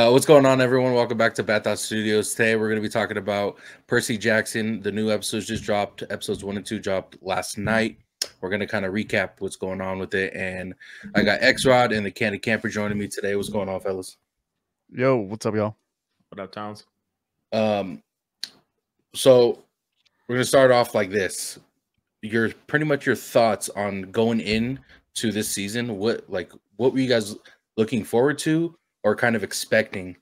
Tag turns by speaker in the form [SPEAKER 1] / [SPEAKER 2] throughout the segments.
[SPEAKER 1] What's going on, everyone? Welcome back to Bat Dot Studios. Today, we're going to be talking about Percy Jackson. The new episodes just dropped. Episodes 1 and 2 dropped last night. We're going to kind of recap what's going on with it. And I got X-Rod and the Candy Camper joining me today. What's going on, fellas?
[SPEAKER 2] Yo, what's up, y'all?
[SPEAKER 3] What up, Towns?
[SPEAKER 1] So we're going to start off like this. Pretty much your thoughts on going in to this season. What were you guys looking forward to or kind of expecting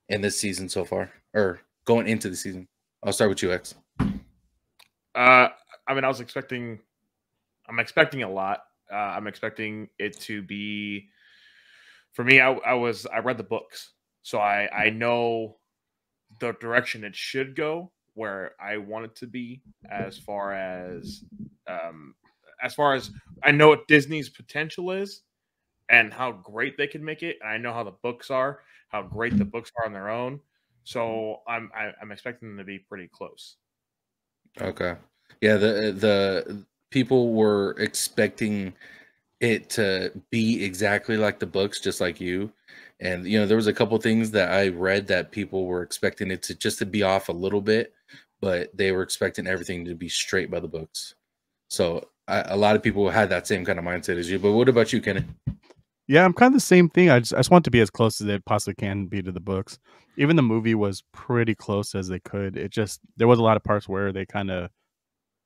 [SPEAKER 1] in this season so far, or going into the season? I'll start with you, X.
[SPEAKER 3] I'm expecting a lot. I'm expecting it to be, for me, I read the books, so I know the direction it should go, where I want it to be, as far as I know what Disney's potential is and how great they can make it. And I know how the books are, how great the books are on their own. So I'm expecting them to be pretty close.
[SPEAKER 1] Okay. Yeah, the people were expecting it to be exactly like the books, just like you. And there was a couple things that I read that people were expecting it to be off a little bit, but they were expecting everything to be straight by the books. So a lot of people had that same kind of mindset as you. But what about you, Kenneth?
[SPEAKER 2] Yeah, I'm kind of the same thing. I just want to be as close as it possibly can be to the books. Even the movie was pretty close as they could. There was a lot of parts where they kind of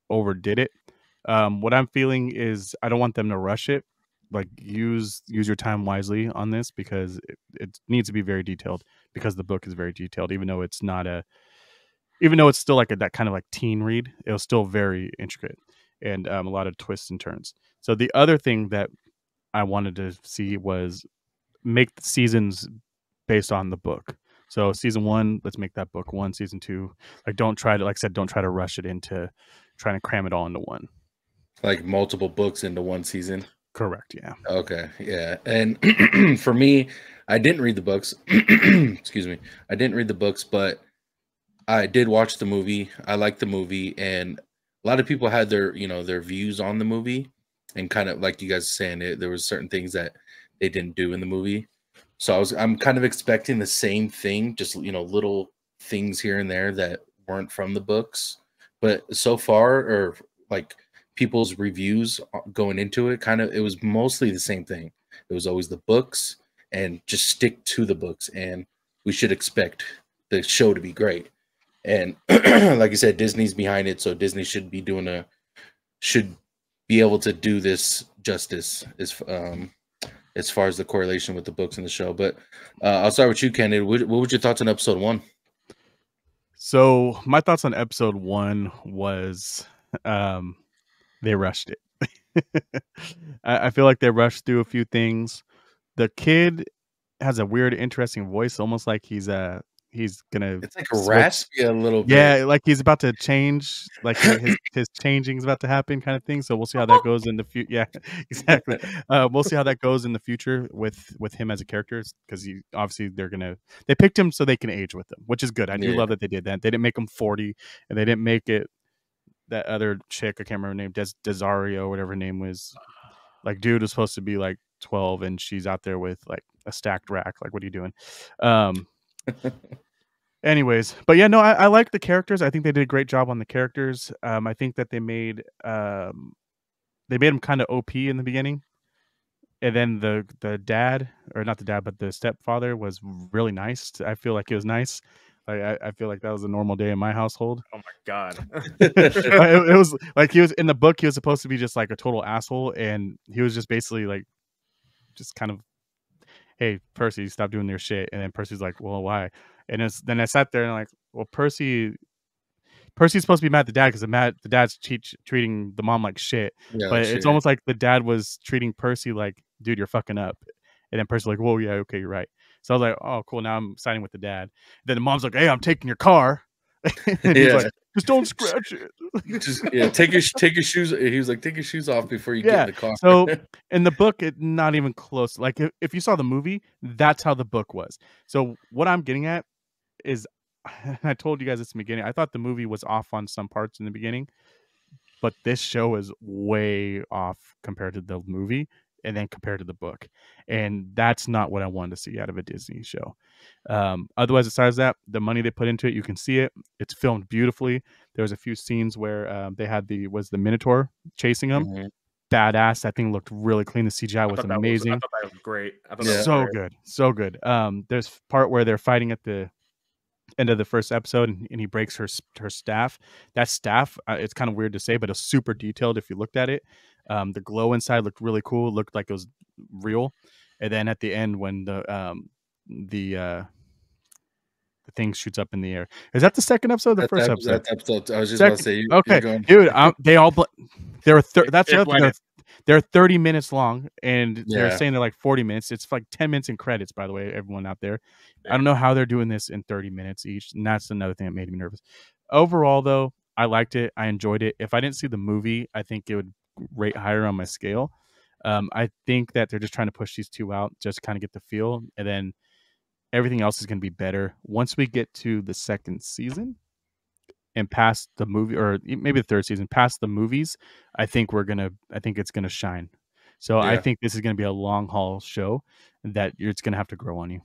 [SPEAKER 2] overdid it. What I'm feeling is I don't want them to rush it. Like use your time wisely on this, because it needs to be very detailed, because the book is very detailed. Even though it's still like that kind of like teen read, it was still very intricate and a lot of twists and turns. So the other thing that I wanted to see was make the seasons based on the book. So season 1, let's make that book 1. Season 2, don't try to rush it into trying to cram it all into one.
[SPEAKER 1] Like multiple books into one season.
[SPEAKER 2] Correct. Yeah.
[SPEAKER 1] Okay. Yeah. And for me, I didn't read the books. Excuse me. I didn't read the books, but I did watch the movie. I liked the movie, and a lot of people had their views on the movie, and kind of like you guys saying it, there was certain things that they didn't do in the movie. So I'm kind of expecting the same thing, just little things here and there that weren't from the books. But so far, or like people's reviews going into it, it was mostly the same thing. It was always the books, and just stick to the books, and we should expect the show to be great. And like you said, Disney's behind it, so Disney should be able to do this justice as far as the correlation with the books and the show. But I'll start with you, Kennedy. What were your thoughts on episode 1?
[SPEAKER 2] So my thoughts on episode 1 was they rushed it. I feel like they rushed through a few things. The kid has a weird, interesting voice, almost like he's gonna.
[SPEAKER 1] It's like raspy a little bit.
[SPEAKER 2] Yeah, like he's about to change, like his changing is about to happen, kind of thing. So we'll see how that goes in the future. Yeah, exactly. We'll see how that goes in the future with him as a character, because obviously they picked him so they can age with him, which is good. I do love that they did that. They didn't make him 40, and they didn't make it that other chick, I can't remember her name, Desario, whatever her name was. Like, dude was supposed to be like 12, and she's out there with like a stacked rack. Like, what are you doing? Anyways, but yeah, no, I like the characters. I think they did a great job on the characters. I think that they made them kind of OP in the beginning, and then the dad, or not the dad, but the stepfather was really nice. I feel like it was nice. I feel like that was a normal day in my household.
[SPEAKER 3] Oh my god!
[SPEAKER 2] It was like he was in the book. He was supposed to be just like a total asshole, and he was just basically like, just kind of, hey, Percy, stop doing your shit. And then Percy's like, well, why? And then I sat there and like, well, Percy's supposed to be mad at the dad because the dad's treating the mom like shit. Yeah, but it's almost like the dad was treating Percy like, dude, you're fucking up. And then Percy's like, whoa, yeah, okay, you're right. So I was like, oh, cool. Now I'm siding with the dad. Then the mom's like, hey, I'm taking your car. And he's like, just don't scratch it.
[SPEAKER 1] Take your shoes. He was like, take your shoes off before you get in the car.
[SPEAKER 2] So in the book, it not even close. Like if you saw the movie, that's how the book was. So what I'm getting at is, I told you guys this in the beginning, I thought the movie was off on some parts in the beginning, but this show is way off compared to the movie. and then compared to the book. And that's not what I wanted to see out of a Disney show. Otherwise, besides that, the money they put into it, you can see it. It's filmed beautifully. There was a few scenes where they had the Minotaur chasing them.
[SPEAKER 1] Mhm.
[SPEAKER 2] Badass. That thing looked really clean. The CGI was amazing.
[SPEAKER 3] I thought that was great. I thought
[SPEAKER 2] So good, so good. There's part where they're fighting at the end of the first episode, and he breaks her staff. That staff, it's kind of weird to say, but it's super detailed if you looked at it. The glow inside looked really cool. It looked like it was real. And then at the end, when the thing shoots up in the air, is that the second episode? Or the first episode?
[SPEAKER 1] That episode. I was just about to say.
[SPEAKER 2] Okay, dude. They all. There are. That's the other thing. They're 30 minutes long, and they're saying they're like 40 minutes. It's like 10 minutes in credits, by the way, everyone out there. I don't know how they're doing this in 30 minutes each, and that's another thing that made me nervous. Overall, though, I liked it. I enjoyed it. If I didn't see the movie, I think it would rate higher on my scale. I think that they're just trying to push these two out, just kind of get the feel, and then everything else is going to be better once we get to the second season and past the movie, or maybe the third season, past the movies. I think it's gonna shine. So I think this is gonna be a long haul show that it's gonna have to grow on you.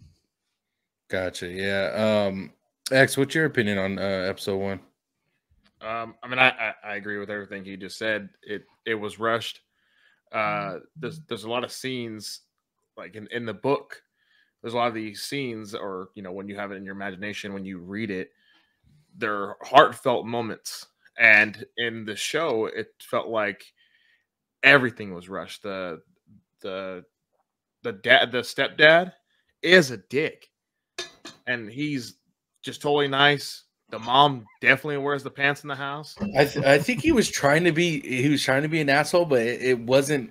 [SPEAKER 1] Gotcha. Yeah. X, what's your opinion on episode 1?
[SPEAKER 3] I mean, I agree with everything he just said. It was rushed. There's a lot of scenes, like in the book. There's a lot of these scenes, or when you have it in your imagination, when you read it, they're heartfelt moments. And in the show, it felt like everything was rushed. The stepdad is a dick, and he's just totally nice. The mom definitely wears the pants in the house.
[SPEAKER 1] I think he was trying to be an asshole, but it wasn't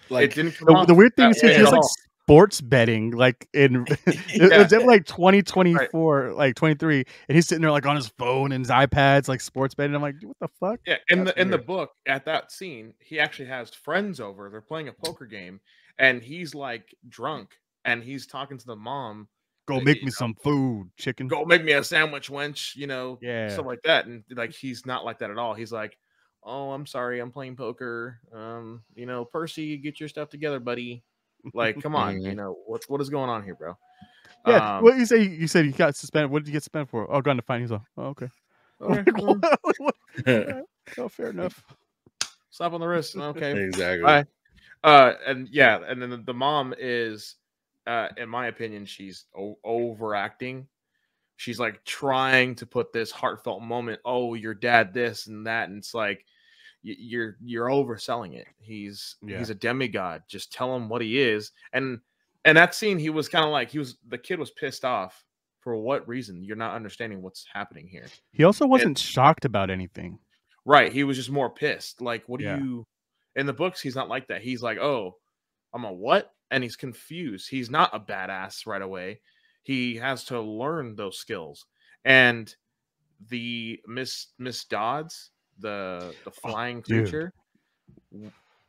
[SPEAKER 1] like
[SPEAKER 3] it didn't come off
[SPEAKER 2] the weird thing is
[SPEAKER 3] that way
[SPEAKER 2] he was
[SPEAKER 3] at
[SPEAKER 2] like
[SPEAKER 3] all.
[SPEAKER 2] Sports betting, like in it was definitely like 2024, like 23, and he's sitting there like on his phone and his iPads, like sports betting. I'm like, what the fuck?
[SPEAKER 3] Yeah, in the book, at that scene, he actually has friends over. They're playing a poker game, and he's like drunk, and he's talking to the mom.
[SPEAKER 2] Go make me some food, chicken.
[SPEAKER 3] Go make me a sandwich, wench. Stuff like that. And like he's not like that at all. He's like, oh, I'm sorry, I'm playing poker. Percy, get your stuff together, buddy. Like, come on, what is going on here, bro?
[SPEAKER 2] Yeah, what you say? You said you got suspended. What did you get suspended for? Oh, gone to fine. He's like, oh, okay. Oh, fair enough.
[SPEAKER 3] Slap on the wrist. Okay,
[SPEAKER 1] exactly.
[SPEAKER 3] Bye. And then the mom is, in my opinion, she's overacting. She's like trying to put this heartfelt moment. Oh, your dad, this and that, and it's like you're overselling it. He's a demigod. Just tell him what he is. And that scene, he was kind of like the kid was pissed off. For what reason? You're not understanding what's happening here.
[SPEAKER 2] He also wasn't shocked about anything.
[SPEAKER 3] Right. He was just more pissed. Like, what do you? In the books, he's not like that. He's like, oh, I'm a what? And he's confused. He's not a badass right away. He has to learn those skills. And the Miss Dodds, the flying creature,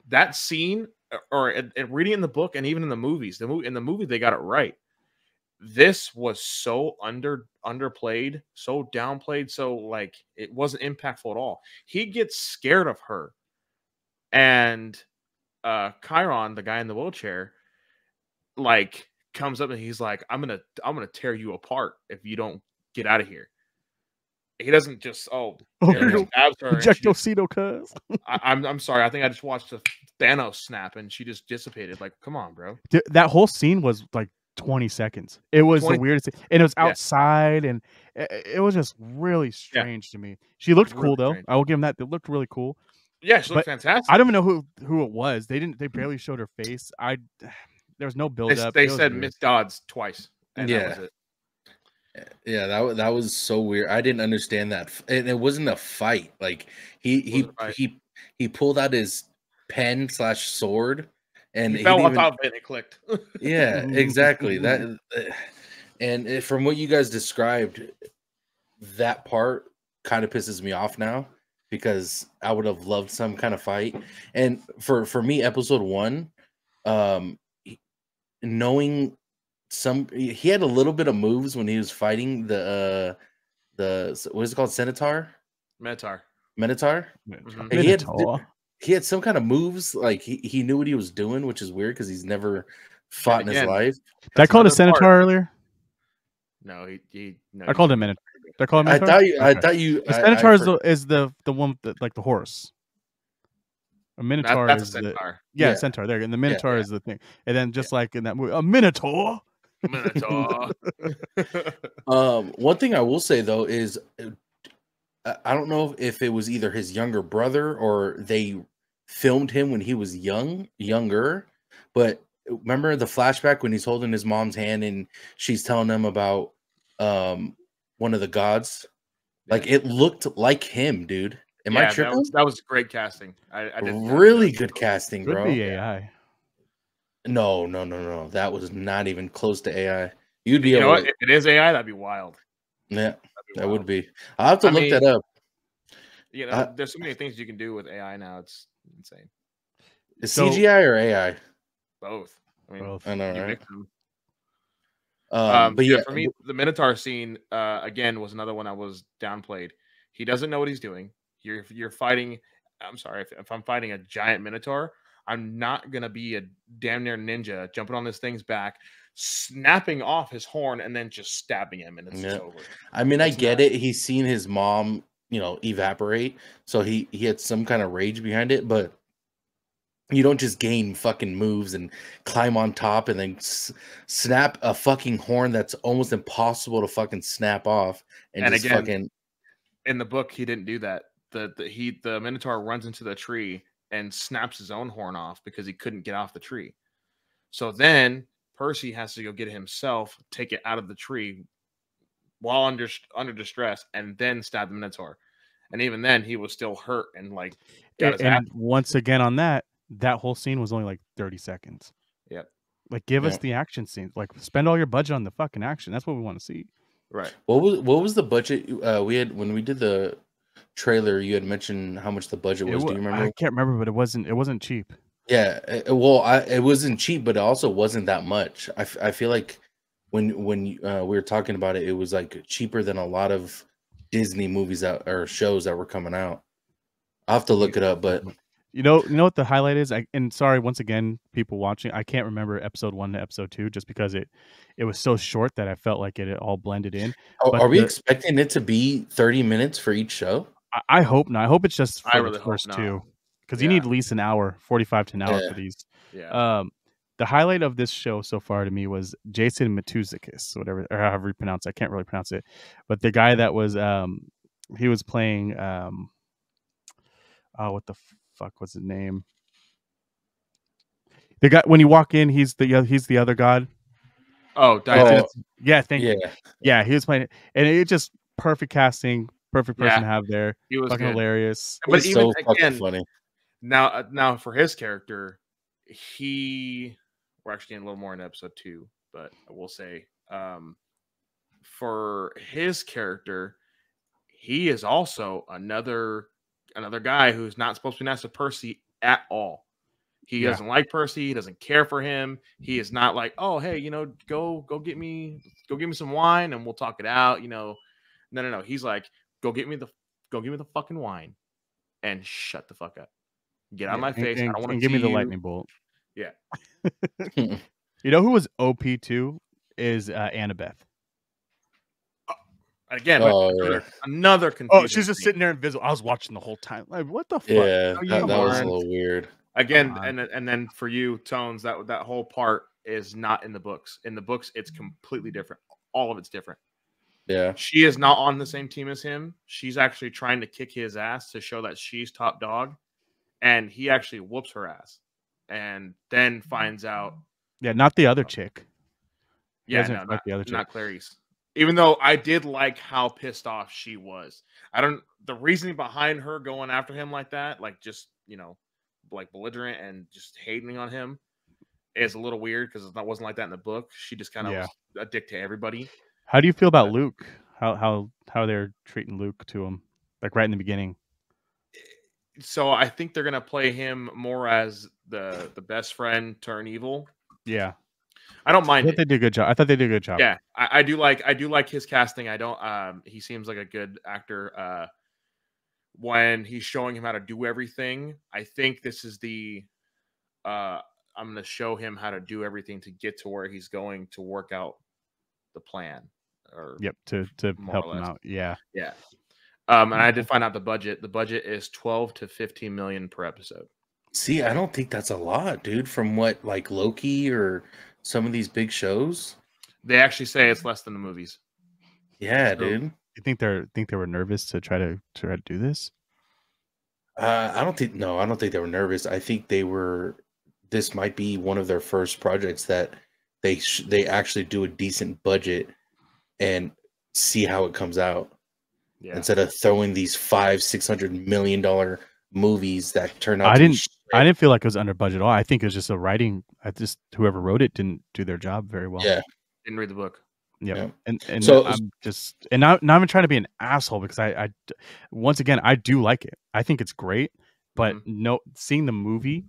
[SPEAKER 3] that scene, or reading in the book and even in the movies, in the movie they got it right. This was so underplayed, so downplayed, so like it wasn't impactful at all. He gets scared of her, and Chiron, the guy in the wheelchair, like comes up and he's like, I'm gonna tear you apart if you don't get out of here. He doesn't just
[SPEAKER 2] Ejectocito, cuz.
[SPEAKER 3] I'm sorry. I think I just watched a Thanos snap and she just dissipated. Like, come on, bro.
[SPEAKER 2] That whole scene was like 20 seconds. It was the weirdest thing. And it was outside, and it was just really strange to me. She looked cool though. Strange. I will give him that. It looked really cool.
[SPEAKER 3] Yeah, she looked fantastic.
[SPEAKER 2] I don't even know who it was. They barely showed her face. There was no build up.
[SPEAKER 3] They said Miss Dodds twice. And that was it.
[SPEAKER 1] Yeah, that was so weird. I didn't understand that, and it wasn't a fight. Like he pulled out his pen / sword, and
[SPEAKER 3] he fell on top of it and it clicked.
[SPEAKER 1] Yeah, exactly. That, and from what you guys described, that part kind of pisses me off now because I would have loved some kind of fight. And for me, episode 1, knowing. He had a little bit of moves when he was fighting the what is it called, Minotaur.
[SPEAKER 2] Mm-hmm.
[SPEAKER 1] He he had some kind of moves. Like he knew what he was doing, which is weird because he's never fought in his
[SPEAKER 3] again,
[SPEAKER 1] life.
[SPEAKER 2] Did I call it a
[SPEAKER 3] another part.
[SPEAKER 2] cenotar earlier?
[SPEAKER 3] No, no.
[SPEAKER 2] I called it a minotaur. Did I call it a
[SPEAKER 1] I
[SPEAKER 2] minotaur?
[SPEAKER 1] thought you. I
[SPEAKER 2] Okay.
[SPEAKER 1] thought you.
[SPEAKER 2] The centaur is the one that, like the horse. A minotaur
[SPEAKER 3] That's a
[SPEAKER 2] is the
[SPEAKER 3] centaur.
[SPEAKER 2] yeah,
[SPEAKER 1] Yeah.
[SPEAKER 2] centaur there, and the minotaur
[SPEAKER 3] yeah.
[SPEAKER 2] is the thing. And then just like in that movie, a minotaur.
[SPEAKER 3] Minotaur.
[SPEAKER 1] One thing I will say though is, I don't know if it was either his younger brother or they filmed him when he was younger. But remember the flashback when he's holding his mom's hand and she's telling him about one of the gods. Like it looked like him, dude. Am I tripping?
[SPEAKER 3] That was great casting. I did
[SPEAKER 1] really good casting,
[SPEAKER 2] Could
[SPEAKER 1] bro.
[SPEAKER 2] be AI.
[SPEAKER 1] No. That was not even close to AI. You'd be
[SPEAKER 3] You know
[SPEAKER 1] able.
[SPEAKER 3] what? If it is AI, that'd be wild.
[SPEAKER 1] Yeah, that
[SPEAKER 3] wild.
[SPEAKER 1] would be. I'll have to look that up.
[SPEAKER 3] You know, there's so many things you can do with AI now. It's insane.
[SPEAKER 1] Is CGI or AI?
[SPEAKER 3] Both. I mean,
[SPEAKER 2] Both.
[SPEAKER 1] I know, right?
[SPEAKER 3] mix them.
[SPEAKER 1] But yeah,
[SPEAKER 3] for me, the Minotaur scene again was another one that was downplayed. He doesn't know what he's doing. You're fighting. I'm sorry if I'm fighting a giant Minotaur, I'm not gonna be a damn near ninja jumping on this thing's back, snapping off his horn, and then just stabbing him, and it's over.
[SPEAKER 1] I mean, I get it. He's seen his mom, evaporate, so he had some kind of rage behind it, but you don't just gain fucking moves and climb on top and then snap a fucking horn that's almost impossible to fucking snap off and just
[SPEAKER 3] again,
[SPEAKER 1] fucking.
[SPEAKER 3] In the book, he didn't do that. The Minotaur runs into the tree and snaps his own horn off because he couldn't get off the tree. So then Percy has to go get it himself, take it out of the tree while under distress, and then stab the Minotaur. And even then, he was still hurt and like got his ass.
[SPEAKER 2] Once again on that whole scene was only like 30 seconds.
[SPEAKER 3] Yep.
[SPEAKER 2] Like give us the action scenes. Like spend all your budget on the fucking action. That's what we want to see.
[SPEAKER 3] Right.
[SPEAKER 1] What was the budget we had when we did the trailer? You had mentioned how much the budget was. Do you remember?
[SPEAKER 2] I can't remember, but it wasn't cheap.
[SPEAKER 1] Yeah, it wasn't cheap, but it also wasn't that much. I feel like when we were talking about it, it was like cheaper than a lot of Disney movies or shows that were coming out. I'll have to look it up, but
[SPEAKER 2] you know what the highlight is? And sorry once again, people watching, I can't remember episode 1 to episode 2 just because it was so short that I felt like it all blended in.
[SPEAKER 1] Are we expecting it to be 30 minutes for each show?
[SPEAKER 2] I hope not. I hope it's just for the first
[SPEAKER 3] hope
[SPEAKER 2] 2. Because you need at least an hour, 45 to an hour for these.
[SPEAKER 3] Yeah.
[SPEAKER 2] The highlight of this show so far to me was Jason Matuzakis, whatever, or however you pronounce it. I can't really pronounce it. But the guy that was, he was playing, what the fuck was his name? The guy, when you walk in, he's the other god.
[SPEAKER 3] Oh,
[SPEAKER 2] yeah, thank you. Yeah, he was playing it. And it just perfect casting, perfect person to have there.
[SPEAKER 3] He was
[SPEAKER 2] fucking hilarious.
[SPEAKER 3] But even
[SPEAKER 1] so
[SPEAKER 3] again,
[SPEAKER 1] funny.
[SPEAKER 3] Now for his character, we're actually getting a little more in episode 2, but I will say, for his character, he is also another guy who's not supposed to be nice to Percy at all. He doesn't like Percy. He doesn't care for him. He is not like, oh, hey, go get me some wine and we'll talk it out. No. He's like, go get me the fucking wine and shut the fuck up. Get out of my face. I don't want to
[SPEAKER 2] give me the lightning bolt.
[SPEAKER 3] Yeah.
[SPEAKER 2] You know who was OP too is Annabeth.
[SPEAKER 3] Again, another confusing.
[SPEAKER 2] Oh, she's just sitting there invisible. I was watching the whole time. Like, what the fuck?
[SPEAKER 1] Yeah, that was a little weird.
[SPEAKER 3] Again, and then for you, Tones, that whole part is not in the books. In the books, it's completely different. All of it's different.
[SPEAKER 1] Yeah.
[SPEAKER 3] She is not on the same team as him. She's actually trying to kick his ass to show that she's top dog. And he actually whoops her ass. And then finds out.
[SPEAKER 2] Yeah, not the other chick.
[SPEAKER 3] Yeah, no, not the other chick. Not Clarice. Even though I did like how pissed off she was. The reasoning behind her going after him like that, like just, like belligerent and just hating on him is a little weird because it wasn't like that in the book. She just kind of was a dick to everybody.
[SPEAKER 2] How do you feel about Luke? How they're treating Luke to him, like right in the beginning?
[SPEAKER 3] So I think they're gonna play him more as the best friend turn evil.
[SPEAKER 2] Yeah,
[SPEAKER 3] I don't mind.
[SPEAKER 2] They did a good job. I thought they did a good job.
[SPEAKER 3] Yeah, I do like his casting. I don't. He seems like a good actor. when he's showing him how to do everything. I think this is the I'm going to show him how to do everything to get to where he's going to work out the plan, or
[SPEAKER 2] Yep, to
[SPEAKER 3] more
[SPEAKER 2] help
[SPEAKER 3] or
[SPEAKER 2] him
[SPEAKER 3] less.
[SPEAKER 2] out. Yeah.
[SPEAKER 3] Yeah. And I did find out the budget. The budget is 12 to 15 million per episode.
[SPEAKER 1] See, I don't think that's a lot, dude. From what like Loki or some of these big shows.
[SPEAKER 3] They actually say it's less than the movies.
[SPEAKER 1] Yeah,
[SPEAKER 3] So-
[SPEAKER 1] dude.
[SPEAKER 2] You think they were nervous to try to do this?
[SPEAKER 1] I don't think they were nervous. I think they were. This might be one of their first projects that they actually do a decent budget and see how it comes out.
[SPEAKER 3] Yeah.
[SPEAKER 1] Instead of throwing these $500-600 million movies that turn out.
[SPEAKER 2] I didn't feel like it was under budget at all. I think it was just a writing. Whoever wrote it didn't do their job very well.
[SPEAKER 1] Yeah.
[SPEAKER 3] Didn't read the book.
[SPEAKER 2] Yep.
[SPEAKER 1] Yeah.
[SPEAKER 2] And
[SPEAKER 1] So-
[SPEAKER 2] I'm just, and now I'm trying to be an asshole because I once again, I do like it. I think it's great, but no, seeing the movie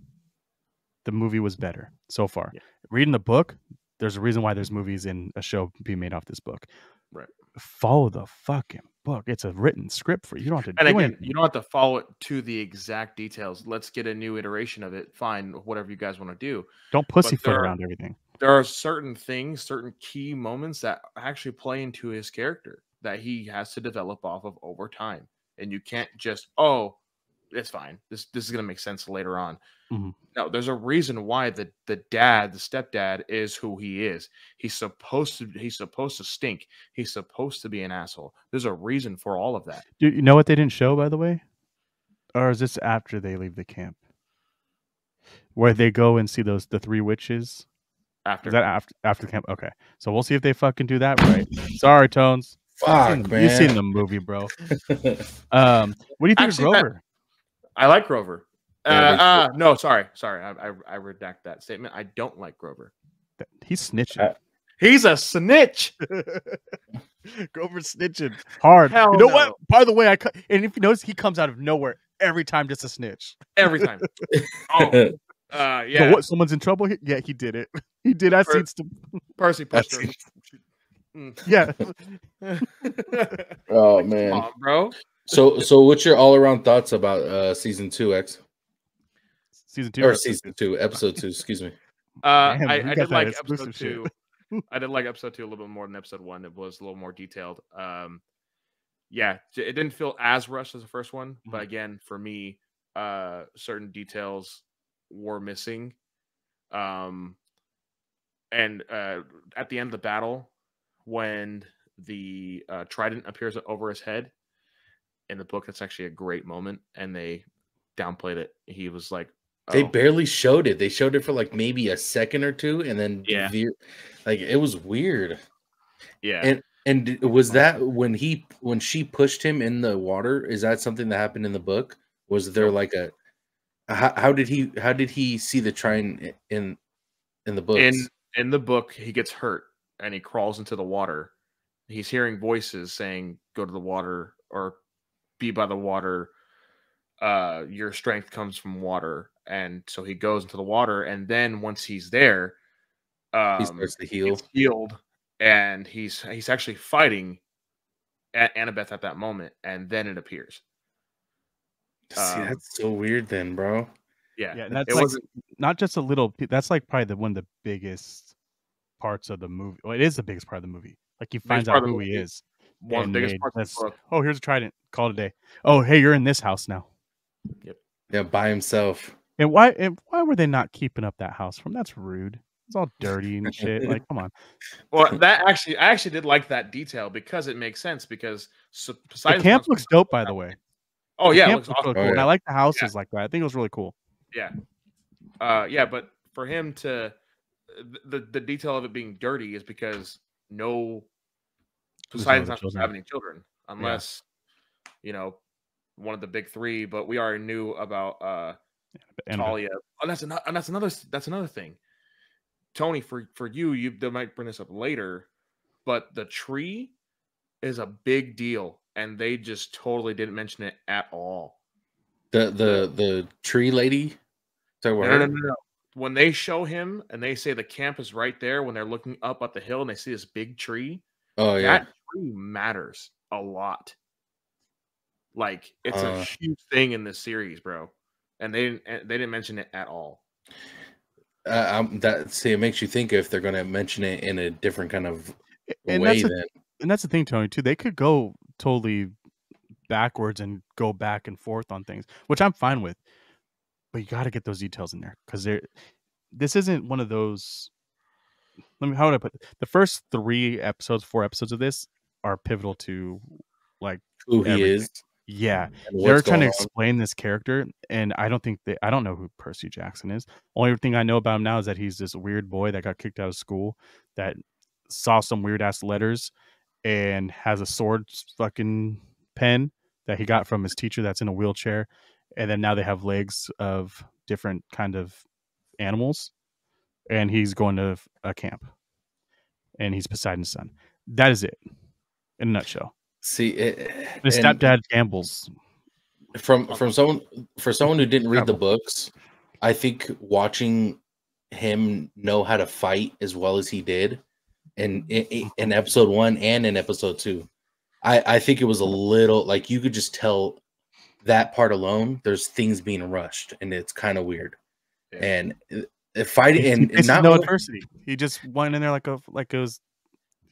[SPEAKER 2] was better so far.
[SPEAKER 3] Yeah.
[SPEAKER 2] Reading the book, there's a reason why there's movies and a show being made off this book.
[SPEAKER 3] Right.
[SPEAKER 2] Follow the fucking book. It's a written script for you. You don't have to
[SPEAKER 3] And
[SPEAKER 2] do
[SPEAKER 3] again,
[SPEAKER 2] anything.
[SPEAKER 3] you don't have to follow it to the exact details. Let's get a new iteration of it. Fine, whatever you guys want to do.
[SPEAKER 2] Don't pussyfoot
[SPEAKER 3] there are-
[SPEAKER 2] around everything.
[SPEAKER 3] There are certain things, certain key moments that actually play into his character that he has to develop off of over time. And you can't just, oh, it's fine. This is going to make sense later on.
[SPEAKER 2] Mhm.
[SPEAKER 3] No, there's a reason why the stepdad is who he is. He's supposed to stink. He's supposed to be an asshole. There's a reason for all of that.
[SPEAKER 2] You know what they didn't show, by the way? Or is this after they leave the camp? Where they go and see the three witches?
[SPEAKER 3] After
[SPEAKER 2] Is that after camp? Okay. So we'll see if they fucking do that right. Sorry, Tones.
[SPEAKER 1] Fuck, man.
[SPEAKER 2] You've seen the movie, bro. What do you think
[SPEAKER 3] Actually,
[SPEAKER 2] of Grover?
[SPEAKER 3] I like Grover.
[SPEAKER 1] Yeah,
[SPEAKER 3] No, sorry. I redact that statement. I don't like Grover.
[SPEAKER 2] He's snitching.
[SPEAKER 3] He's a snitch.
[SPEAKER 2] Grover's snitching hard.
[SPEAKER 3] Hell
[SPEAKER 2] you know
[SPEAKER 3] no.
[SPEAKER 2] what? By the way, and if you notice, he comes out of nowhere every time just a snitch.
[SPEAKER 3] Every time. Oh,
[SPEAKER 2] So
[SPEAKER 3] yeah.
[SPEAKER 2] what? Someone's in trouble? Yeah, he did it. He did. I seen some.
[SPEAKER 3] Percy pushed her.
[SPEAKER 2] Yeah.
[SPEAKER 1] Oh
[SPEAKER 3] Come
[SPEAKER 1] man.
[SPEAKER 3] on, bro.
[SPEAKER 1] So what's your all around thoughts about season 2, X?
[SPEAKER 2] Season 2
[SPEAKER 1] Or season 2, episode 2, excuse me.
[SPEAKER 2] Damn,
[SPEAKER 3] I
[SPEAKER 2] we got
[SPEAKER 3] did
[SPEAKER 2] that
[SPEAKER 3] like
[SPEAKER 2] exclusive
[SPEAKER 3] episode 2. I did like episode 2 a little bit more than episode 1. It was a little more detailed. Yeah, it didn't feel as rushed as the first one, but again, for me, certain details were missing. And at the end of the battle, when the trident appears over his head in the book, that's actually a great moment, and they downplayed it. He was like,
[SPEAKER 1] They barely showed it. They showed it for like maybe a second or two, and then
[SPEAKER 3] Yeah.
[SPEAKER 1] like it was weird.
[SPEAKER 3] yeah.
[SPEAKER 1] And was that when she pushed him in the water? Is that something that happened in the book? Was there like a how did he see the trident in the books?
[SPEAKER 3] In the book, he gets hurt and he crawls into the water. He's hearing voices saying, "Go to the water," or "Be by the water. Your strength comes from water." And so he goes into the water, and then once he's there,
[SPEAKER 1] He starts to heal.
[SPEAKER 3] he's healed, and he's actually fighting Annabeth at that moment, and then it appears.
[SPEAKER 1] See, that's so weird then, bro.
[SPEAKER 3] Yeah,
[SPEAKER 2] Yeah, and that's
[SPEAKER 3] it
[SPEAKER 2] like
[SPEAKER 3] wasn't.
[SPEAKER 2] not just a little. That's like probably one of the biggest parts of the movie. Well, it is the biggest part of the movie. Like he finds
[SPEAKER 3] part
[SPEAKER 2] out
[SPEAKER 3] of the
[SPEAKER 2] who he
[SPEAKER 3] movie.
[SPEAKER 2] is.
[SPEAKER 3] One of
[SPEAKER 2] and
[SPEAKER 3] the biggest
[SPEAKER 2] they
[SPEAKER 3] parts of
[SPEAKER 2] just,
[SPEAKER 3] the book.
[SPEAKER 2] Oh, here's a trident. Call it a day. Oh, hey, you're in this house now.
[SPEAKER 1] Yeah, by himself.
[SPEAKER 2] And why were they not keeping up that house from? That's rude. It's all dirty and shit. Like, come on.
[SPEAKER 3] Well, I actually did like that detail because it makes sense. Because
[SPEAKER 2] The
[SPEAKER 3] Poseidon's
[SPEAKER 2] camp
[SPEAKER 3] not-
[SPEAKER 2] looks dope, by the way.
[SPEAKER 3] Oh
[SPEAKER 2] The
[SPEAKER 3] yeah, it
[SPEAKER 2] camp
[SPEAKER 3] looks
[SPEAKER 2] looks
[SPEAKER 3] awesome.
[SPEAKER 2] really cool.
[SPEAKER 1] Oh,
[SPEAKER 2] And
[SPEAKER 1] yeah.
[SPEAKER 2] I like the houses like that. I think it was really cool.
[SPEAKER 3] Yeah, but for him to the detail of it being dirty is because
[SPEAKER 2] There's
[SPEAKER 3] Poseidon's
[SPEAKER 2] no
[SPEAKER 3] not supposed to
[SPEAKER 2] children.
[SPEAKER 3] have any children unless one of the big three. But we already knew about
[SPEAKER 2] And
[SPEAKER 3] Talia. Oh, that's another thing. Tony, for you, they might bring this up later, but the tree is a big deal, and they just totally didn't mention it at all.
[SPEAKER 1] The tree lady. So
[SPEAKER 3] No. When they show him and they say the camp is right there, when they're looking up at the hill and they see this big tree,
[SPEAKER 1] Oh yeah.
[SPEAKER 3] that tree matters a lot. Like it's a huge thing in this series, bro. And they didn't mention it at all.
[SPEAKER 1] It makes you think if they're going to mention it in a different kind of
[SPEAKER 2] And
[SPEAKER 1] way.
[SPEAKER 2] that's the thing, Tony. Too, they could go totally backwards and go back and forth on things, which I'm fine with. But you got to get those details in there because this isn't one of those. How would I put it? The first 4 episodes of this are pivotal to like
[SPEAKER 1] who he
[SPEAKER 2] everything.
[SPEAKER 1] is.
[SPEAKER 2] Yeah, they're trying to explain this character, and I don't know who Percy Jackson is. Only thing I know about him now is that he's this weird boy that got kicked out of school, that saw some weird ass letters, and has a sword fucking pen that he got from his teacher that's in a wheelchair, and then now they have legs of different kind of animals, and he's going to a camp, and he's Poseidon's son. That is it, in a nutshell.
[SPEAKER 1] See,
[SPEAKER 2] his stepdad gambles.
[SPEAKER 1] For someone who didn't read the books, I think watching him know how to fight as well as he did in episode 1 and in episode 2, I think it was a little like you could just tell that part alone. There's things being rushed, and it's kind of weird. Yeah. And fighting and not
[SPEAKER 2] no adversity. He just went in there like it was.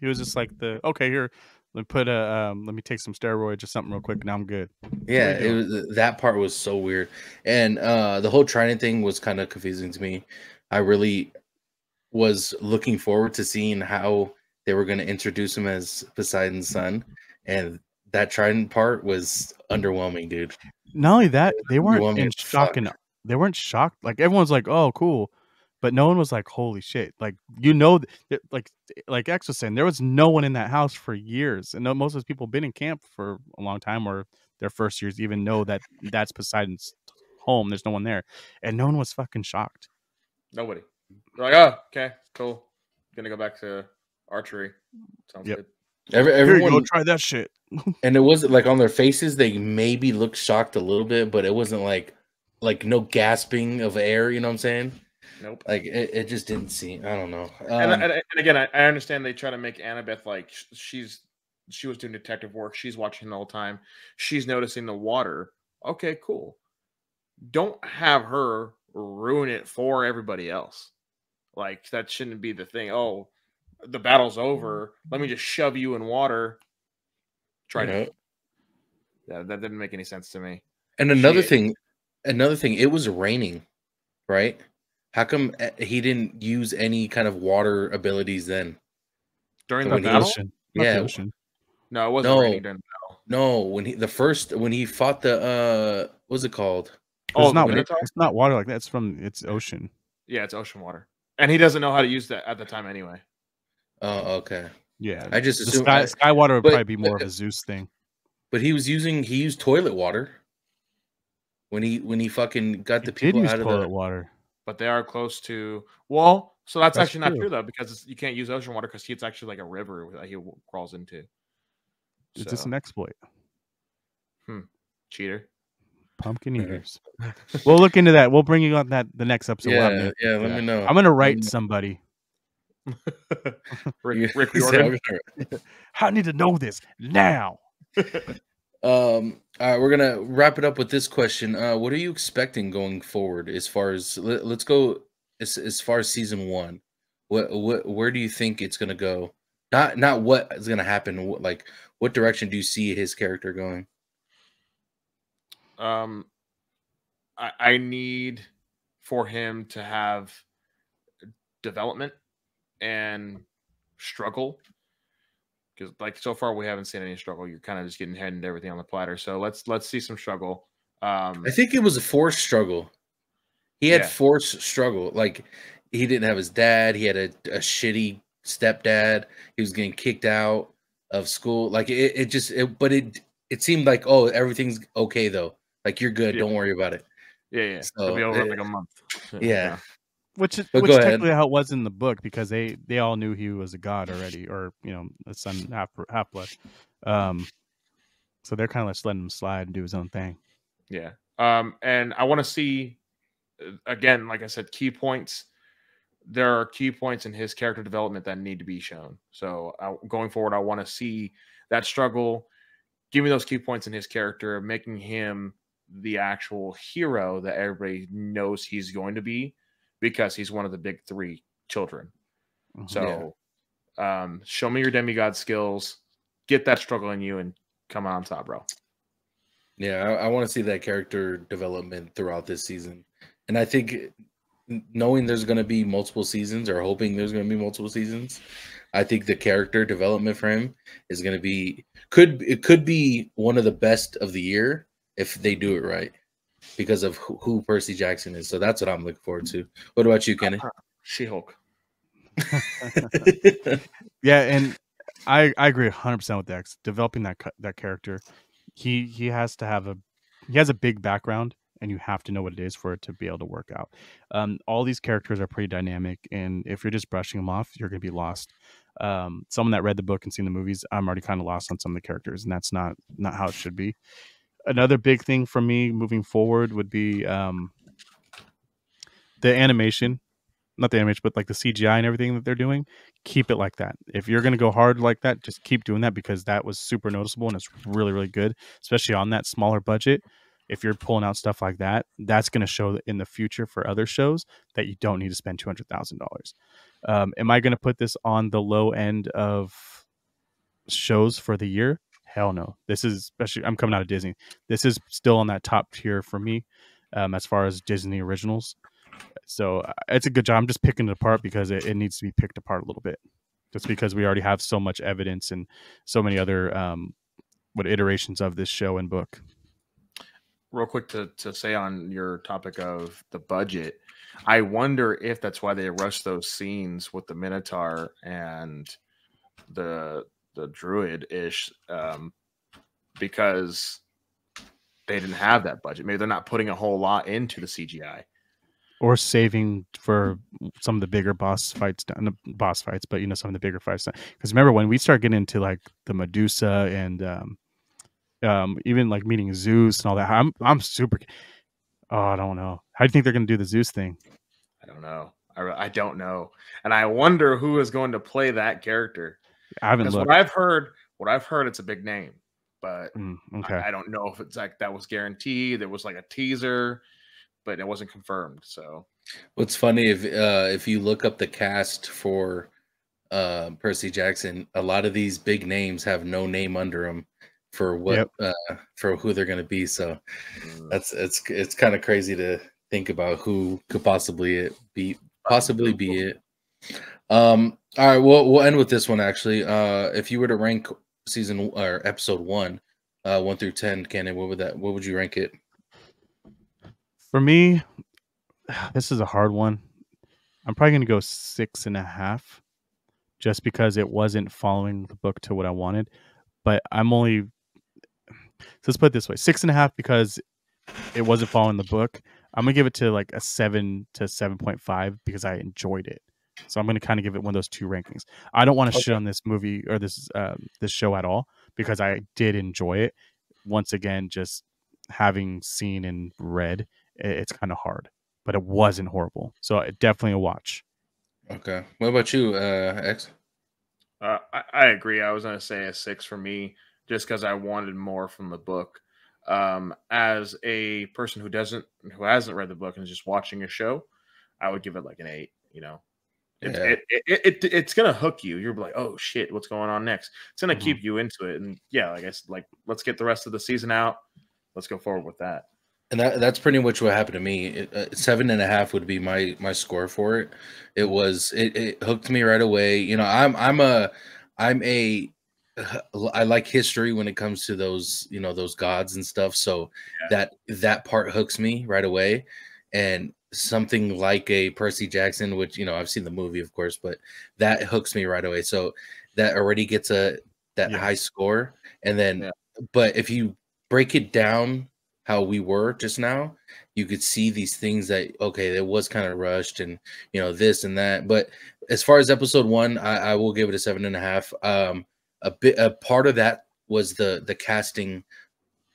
[SPEAKER 2] He was just like okay here. Let me take some steroids or something real quick. Now I'm good.
[SPEAKER 1] Yeah, that part was so weird, and the whole Trident thing was kind of confusing to me. I really was looking forward to seeing how they were going to introduce him as Poseidon's son, and that Trident part was underwhelming, dude.
[SPEAKER 2] Not only that, they weren't in shock, they weren't shocked. Like everyone's like, "Oh, cool." But no one was like, "Holy shit!" Like like X was saying, there was no one in that house for years, and most of those people have been in camp for a long time, or their first years even know that that's Poseidon's home. There's no one there, and no one was fucking shocked.
[SPEAKER 3] Nobody. They're like, "Oh, okay, cool. Gonna go back to archery." Sounds good.
[SPEAKER 2] Everyone go try that shit.
[SPEAKER 1] And it wasn't like on their faces; they maybe looked shocked a little bit, but it wasn't like no gasping of air. You know what I'm saying?
[SPEAKER 3] Nope.
[SPEAKER 1] Like it just didn't seem. I don't know.
[SPEAKER 3] And again, I understand they try to make Annabeth like she was doing detective work. She's watching the whole time. She's noticing the water. Okay, cool. Don't have her ruin it for everybody else. Like that shouldn't be the thing. Oh, the battle's over. Let me just shove you in water. Try it. Yeah, that didn't make any sense to me.
[SPEAKER 1] And another thing, it was raining, right? How come he didn't use any kind of water abilities then?
[SPEAKER 3] During the battle?
[SPEAKER 1] Yeah.
[SPEAKER 3] No, it wasn't raining during the battle.
[SPEAKER 1] No, when he fought the what's it called?
[SPEAKER 2] Oh, it's not water like that. It's ocean.
[SPEAKER 3] Yeah, it's ocean water. And he doesn't know how to use that at the time anyway.
[SPEAKER 1] Oh, okay.
[SPEAKER 2] Yeah.
[SPEAKER 1] I just assumed
[SPEAKER 2] sky water would probably be more of a Zeus thing.
[SPEAKER 1] But he used toilet water. When he fucking got the people out of
[SPEAKER 2] toilet water.
[SPEAKER 3] But they are close to so that's actually not true though, because you can't use ocean water because it's actually like a river that he crawls into.
[SPEAKER 2] Is this an exploit?
[SPEAKER 3] Cheater.
[SPEAKER 2] Pumpkin eaters. We'll look into that. We'll bring you on the next episode.
[SPEAKER 1] Yeah, let me know.
[SPEAKER 2] I'm gonna write somebody.
[SPEAKER 3] Rick Riordan.
[SPEAKER 2] I need to know this now.
[SPEAKER 1] All right, we're gonna wrap it up with this question. What are you expecting going forward as far as let's go as far as season 1? Where do you think it's gonna go? Not what is gonna happen. What direction do you see his character going?
[SPEAKER 3] I need for him to have development and struggle. Because like so far we haven't seen any struggle. You're kind of just getting handed everything on the platter. So let's see some struggle.
[SPEAKER 1] I think it was a forced struggle. He had forced struggle. Like he didn't have his dad. He had a shitty stepdad. He was getting kicked out of school. Like it seemed like, oh, everything's okay though. Like you're good. Don't worry about it.
[SPEAKER 3] Yeah. So it'll be over in like a month.
[SPEAKER 1] Yeah.
[SPEAKER 2] Which technically how it was in the book, because they all knew he was a god already, or a son half blood. So they're kind of just letting him slide and do his own thing.
[SPEAKER 3] Yeah. And I want to see again, like I said, key points. There are key points in his character development that need to be shown. So going forward, I want to see that struggle. give me those key points in his character, making him the actual hero that everybody knows he's going to be because he's one of the big three children. So show me your demigod skills, get that struggle in you, and come on top, bro.
[SPEAKER 1] Yeah, I want to see that character development throughout this season. And I think knowing there's going to be multiple seasons, or hoping there's going to be multiple seasons, I think the character development for him is going to be could be one of the best of the year if they do it right, because of who Percy Jackson is. So that's what I'm looking forward to. What about you, Kenny?
[SPEAKER 3] She-Hulk.
[SPEAKER 2] Yeah, and I agree 100% with Dex. Developing that character, he has to have he has a big background, and you have to know what it is for it to be able to work out. All these characters are pretty dynamic, and if you're just brushing them off, you're going to be lost. Someone that read the book and seen the movies, I'm already kind of lost on some of the characters, and that's not how it should be. Another big thing for me moving forward would be the animation. Not the animation, but like the CGI and everything that they're doing. Keep it like that. If you're going to go hard like that, just keep doing that, because that was super noticeable and it's really, really good, especially on that smaller budget. If you're pulling out stuff like that, that's going to show in the future for other shows that you don't need to spend $200,000. Am I going to put this on the low end of shows for the year? Hell no. This is, especially, I'm coming out of Disney, this is still on that top tier for me as far as Disney originals. So it's a good job. I'm just picking it apart because it needs to be picked apart a little bit, just because we already have so much evidence and so many other iterations of this show and book.
[SPEAKER 3] Real quick to say on your topic of the budget, I wonder if that's why they rushed those scenes with the Minotaur and the druid-ish, because they didn't have that budget. Maybe they're not putting a whole lot into the CGI.
[SPEAKER 2] Or saving for some of the bigger boss fights, but some of the bigger fights. Because remember, when we start getting into like the Medusa and even like meeting Zeus and all that, I'm super. Oh, I don't know. How do you think they're going to do the Zeus thing?
[SPEAKER 3] I don't know. I don't know, and I wonder who is going to play that character.
[SPEAKER 2] I haven't looked.
[SPEAKER 3] What I've heard, it's a big name, but
[SPEAKER 2] okay.
[SPEAKER 3] I don't know if it's like that was guaranteed. There was like a teaser, but it wasn't confirmed. So
[SPEAKER 1] what's funny, if you look up the cast for Percy Jackson, a lot of these big names have no name under them for what for who they're going to be. So it's kind of crazy to think about who could possibly be it. All right, we'll end with this one actually. If you were to rank season or episode 1 through 10, Cannon, what would you rank it?
[SPEAKER 2] For me, this is a hard one. I'm probably going to go 6.5, just because it wasn't following the book to what I wanted. But I'm only, so let's put it this way, 6.5 because it wasn't following the book. I'm going to give it to like a 7 to 7.5 because I enjoyed it. So I'm going to kind of give it one of those two rankings. I don't want to shit on this movie or this show at all, because I did enjoy it. Once again, just having seen and read, it's kind of hard, but it wasn't horrible. So definitely a watch.
[SPEAKER 1] Okay. What about you, X?
[SPEAKER 3] I agree. I was going to say a 6 for me, just because I wanted more from the book. As a person who hasn't read the book and is just watching a show, I would give it like an 8. You know, it's gonna hook you. You're like, oh shit, what's going on next? It's gonna keep you into it. And yeah, like I said, like let's get the rest of the season out. Let's go forward with that.
[SPEAKER 1] And that's pretty much what happened to me. 7.5 would be my score for it. It hooked me right away. You know, I like history when it comes to those, you know, those gods and stuff. So that part hooks me right away. And something like a Percy Jackson, which, you know, I've seen the movie, of course, but that hooks me right away. So that already gets that high score. And then, but if you break it down how we were just now, you could see these things that, okay, it was kind of rushed and, you know, this and that. But as far as episode 1, I will give it a 7.5. A part of that was the casting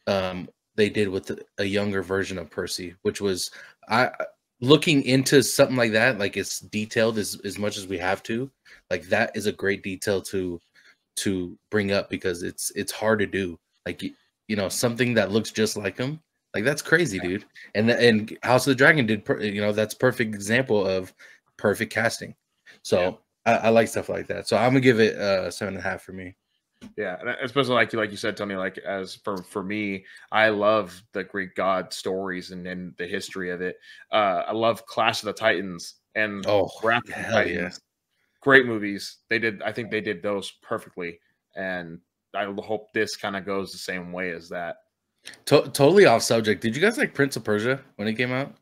[SPEAKER 1] they did with a younger version of Percy, which was looking into something like that, like it's detailed as much as we have to. Like that is a great detail to bring up, because it's hard to do. like something that looks just like him. Like that's crazy, dude. And House of the Dragon did, that's perfect example of perfect casting. So I like stuff like that. So I'm gonna give it 7.5 for me.
[SPEAKER 3] Yeah, and especially like you said, Tony. Like as for me, I love the Greek god stories and the history of it. I love Clash of the Titans and Wrath of the Titans. Great movies. I think they did those perfectly, and I hope this kind of goes the same way as that.
[SPEAKER 1] Totally off subject. Did you guys like Prince of Persia when it came out?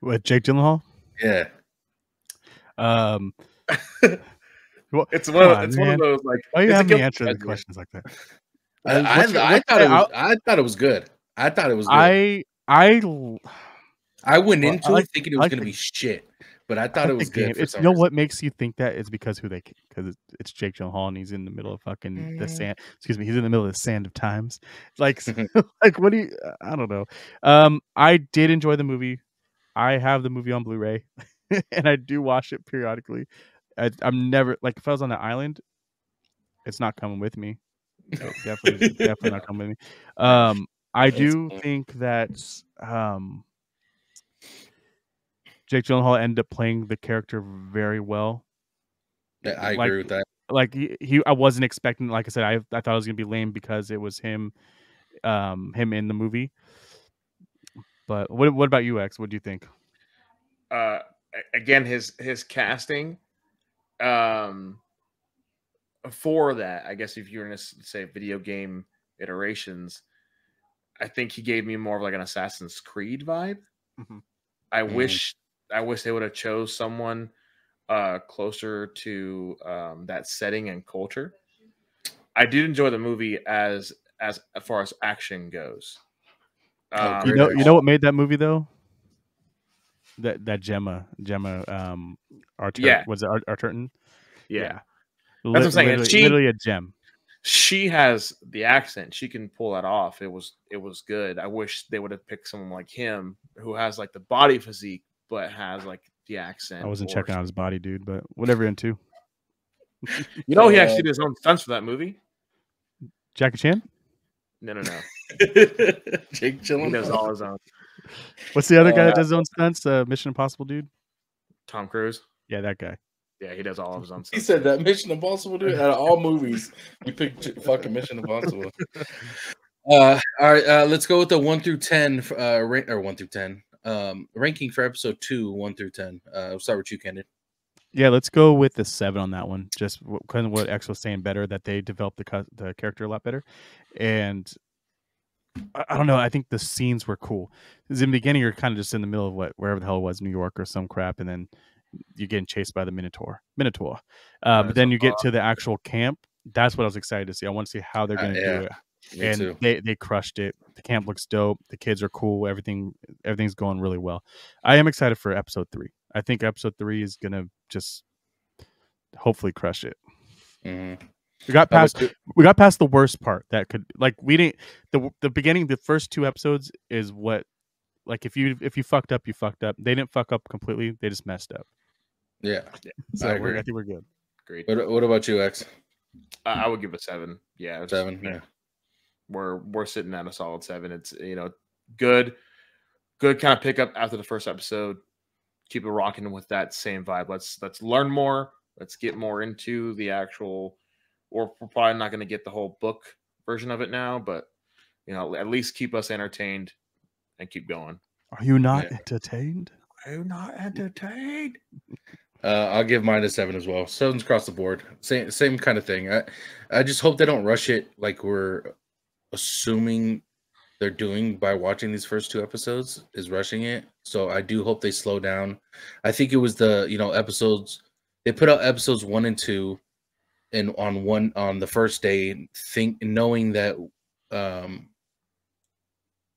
[SPEAKER 2] With Jake Gyllenhaal?
[SPEAKER 1] Yeah.
[SPEAKER 3] Well, it's one of those like.
[SPEAKER 2] Why you have me answer the questions like that?
[SPEAKER 1] I thought it was good. I thought it was good. I went into it thinking it was going to be shit, but I thought it was good.
[SPEAKER 2] It's what makes you think that is because because it's Jake Gyllenhaal and he's in the middle of fucking the sand. Excuse me, he's in the middle of the sand of times. Like, like what do you? I don't know. I did enjoy the movie. I have the movie on Blu-ray, and I do watch it periodically. I'm never like if I was on the island, it's not coming with me. No, definitely not coming with me. I do think that Jake Gyllenhaal ended up playing the character very well.
[SPEAKER 1] Yeah, I agree with that.
[SPEAKER 2] Like I wasn't expecting. Like I said, I thought it was gonna be lame because it was him in the movie. But what about you, X? What do you think?
[SPEAKER 3] Again, his casting. For that, I guess if you're going to say video game iterations, I think he gave me more of like an Assassin's Creed vibe. Mm-hmm. I wish they would have chose someone closer to that setting and culture. I did enjoy the movie as far as action goes.
[SPEAKER 2] You know what made that movie though? That Gemma was it Arterton?
[SPEAKER 3] Yeah. That's what I'm saying.
[SPEAKER 2] Literally a gem.
[SPEAKER 3] She has the accent. She can pull that off. It was good. I wish they would have picked someone like him who has like the body physique, but has like the accent.
[SPEAKER 2] I wasn't checking out his body, dude, but whatever you're into.
[SPEAKER 3] He actually did his own stunts for that movie.
[SPEAKER 2] Jackie Chan?
[SPEAKER 3] No.
[SPEAKER 1] Jake Gyllenhaal.
[SPEAKER 3] He does all his own.
[SPEAKER 2] What's the other guy that does his own stunts? Mission Impossible dude?
[SPEAKER 3] Tom Cruise.
[SPEAKER 2] Yeah, that guy.
[SPEAKER 3] Yeah, he does all of his own stuff.
[SPEAKER 1] He said that Mission Impossible, dude. Out of all movies, you picked fucking Mission Impossible. All right, let's go with the 1 through 10, or 1 through 10 ranking for episode 2, 1 through 10. We'll start with you, Kendon.
[SPEAKER 2] Yeah, let's go with the 7 on that one. Just kind of what X was saying better, that they developed the character a lot better, and I don't know. I think the scenes were cool. Because in the beginning, you're kind of just in the middle of wherever the hell it was, New York or some crap, and then you're getting chased by the Minotaur. But then you get to the actual camp. That's what I was excited to see. I want to see how they're going to do it. And they crushed it. The camp looks dope. The kids are cool. Everything's going really well. I am excited for episode 3. I think episode 3 is going to just hopefully crush it.
[SPEAKER 1] Mm-hmm.
[SPEAKER 2] We got past the worst part that could, like, we didn't, the beginning, the first 2 episodes is what, like, if you fucked up, you fucked up. They didn't fuck up completely. They just messed up.
[SPEAKER 1] Yeah.
[SPEAKER 2] So I think we're good.
[SPEAKER 3] Great.
[SPEAKER 1] What about you, X?
[SPEAKER 3] I would give it 7. Yeah.
[SPEAKER 1] 7. Yeah.
[SPEAKER 3] We're sitting at a solid 7. It's, good kind of pick up after the first episode. Keep it rocking with that same vibe. Let's learn more. Let's get more into the actual, or we're probably not going to get the whole book version of it now, but at least keep us entertained and keep going.
[SPEAKER 2] Are you not entertained?
[SPEAKER 3] Are you not entertained?
[SPEAKER 1] I'll give mine a 7 as well. 7's across the board. Same kind of thing. I just hope they don't rush it like we're assuming they're doing by watching these first 2 episodes, is rushing it. So I do hope they slow down. I think it was the episodes, they put out episodes 1 and 2 and on the first day, knowing that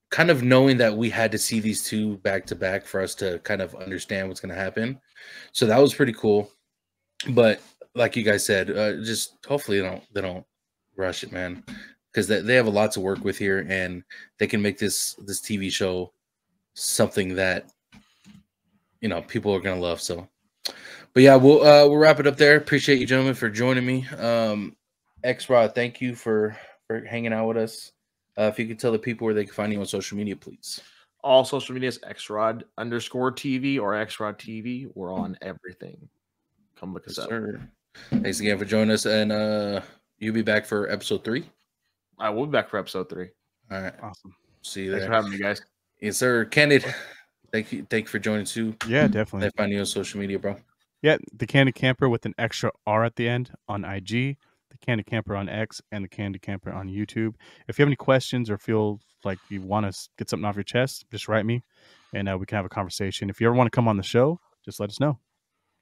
[SPEAKER 1] kind of knowing that we had to see these 2 back to back for us to kind of understand what's going to happen. So that was pretty cool. But like you guys said, just hopefully they don't rush it, man, because they have a lot to work with here, and they can make this TV show something that people are going to love. So, but yeah, we'll wrap it up there. Appreciate you, gentlemen, for joining me. X-Rod, thank you for hanging out with us. If you could tell the people where they can find you on social media, please.
[SPEAKER 3] All social media is xrod_TV or xrod TV. We're on everything. Come look us up.
[SPEAKER 1] Sir. Thanks again for joining us, and you'll be back for episode 3.
[SPEAKER 3] I will be back for episode 3.
[SPEAKER 1] All right,
[SPEAKER 2] Awesome.
[SPEAKER 1] see you
[SPEAKER 3] Thanks
[SPEAKER 1] there.
[SPEAKER 3] for having me, guys.
[SPEAKER 1] Yes, sir. Candid, thank you for joining too.
[SPEAKER 2] Yeah, definitely.
[SPEAKER 1] They find you on social media, bro.
[SPEAKER 2] Yeah, the Candy Camper with an extra R at the end on IG, the Candy Camper on X, and the Candy Camper on YouTube. If you have any questions or feel like you want to get something off your chest, just write me, and we can have a conversation. If you ever want to come on the show, just let us know.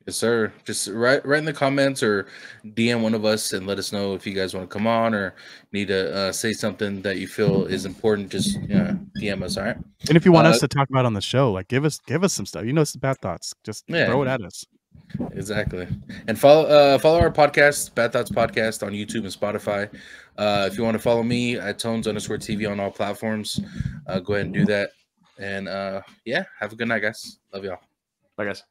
[SPEAKER 1] Yes, sir. Just write in the comments or DM one of us and let us know if you guys want to come on or need to say something that you feel is important. Just DM us, all right?
[SPEAKER 2] And if you want us to talk about on the show, like give us some stuff. You know, it's Bad Thoughts. Just throw it at us.
[SPEAKER 1] Exactly. And follow our podcast, Bad Thoughts Podcast, on YouTube and Spotify. If you want to follow me at Tones_TV on all platforms, go ahead and do that. And yeah, have a good night, guys. Love y'all.
[SPEAKER 3] Bye, guys.